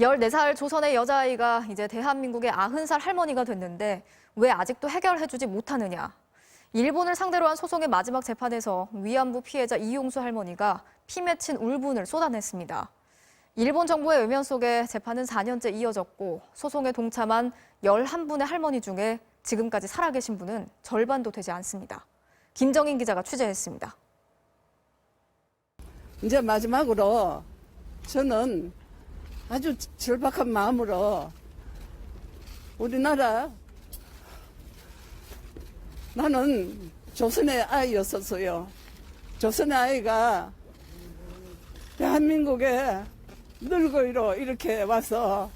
14살 조선의 여자아이가 이제 대한민국의 90살 할머니가 됐는데 왜 아직도 해결해주지 못하느냐. 일본을 상대로 한 소송의 마지막 재판에서 위안부 피해자 이용수 할머니가 피 맺힌 울분을 쏟아냈습니다. 일본 정부의 외면 속에 재판은 4년째 이어졌고 소송에 동참한 11분의 할머니 중에 지금까지 살아계신 분은 절반도 되지 않습니다. 김정인 기자가 취재했습니다. 이제 마지막으로 저는 아주 절박한 마음으로 우리나라 나는 조선의 아이였었어요. 조선의 아이가 대한민국에 늙어이로 이렇게 와서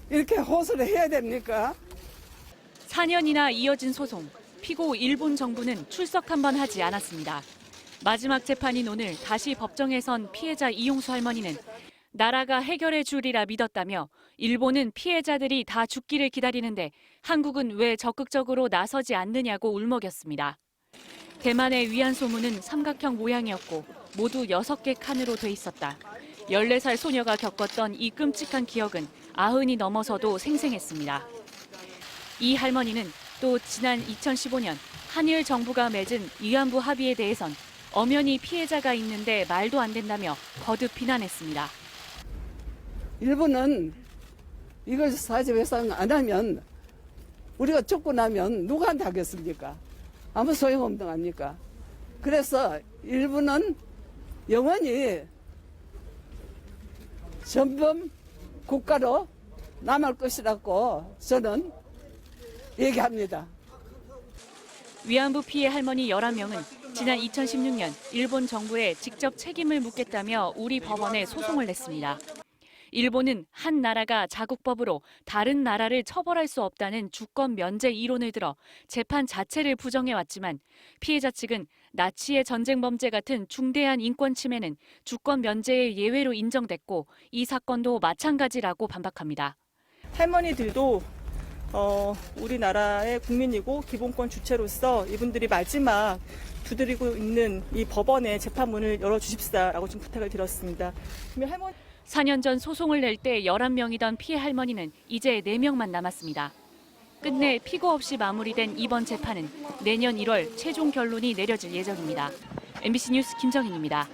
이렇게 호소를 해야 됩니까? 4년이나 이어진 소송, 피고 일본 정부는 출석 한 번 하지 않았습니다. 마지막 재판인 오늘 다시 법정에 선 피해자 이용수 할머니는 나라가 해결해 주리라 믿었다며 일본은 피해자들이 다 죽기를 기다리는데 한국은 왜 적극적으로 나서지 않느냐고 울먹였습니다. 대만의 위안 소문은 삼각형 모양이었고 모두 6개 칸으로 돼 있었다. 14살 소녀가 겪었던 이 끔찍한 기억은 90이 넘어서도 생생했습니다. 이 할머니는 또 지난 2015년 한일 정부가 맺은 위안부 합의에 대해선 엄연히 피해자가 있는데 말도 안 된다며 거듭 비난했습니다. 일본은 이걸 사죄배상 안 하면 우리가 죽고 나면 누구한테 하겠습니까? 아무 소용없는 거 아닙니까? 그래서 일본은 영원히 전범 국가로 남을 것이라고 저는 얘기합니다. 위안부 피해 할머니 11명은 지난 2016년 일본 정부에 직접 책임을 묻겠다며 우리 법원에 소송을 냈습니다. 일본은 한 나라가 자국법으로 다른 나라를 처벌할 수 없다는 주권 면제 이론을 들어 재판 자체를 부정해왔지만 피해자 측은 나치의 전쟁 범죄 같은 중대한 인권 침해는 주권 면제의 예외로 인정됐고 이 사건도 마찬가지라고 반박합니다. 할머니들도 우리나라의 국민이고 기본권 주체로서 이분들이 마지막 두드리고 있는 이 법원의 재판문을 열어주십사라고 좀 부탁을 드렸습니다. 4년 전 소송을 낼 때 11명이던 피해 할머니는 이제 4명만 남았습니다. 끝내 피고 없이 마무리된 이번 재판은 내년 1월 최종 결론이 내려질 예정입니다. MBC 뉴스 김정인입니다.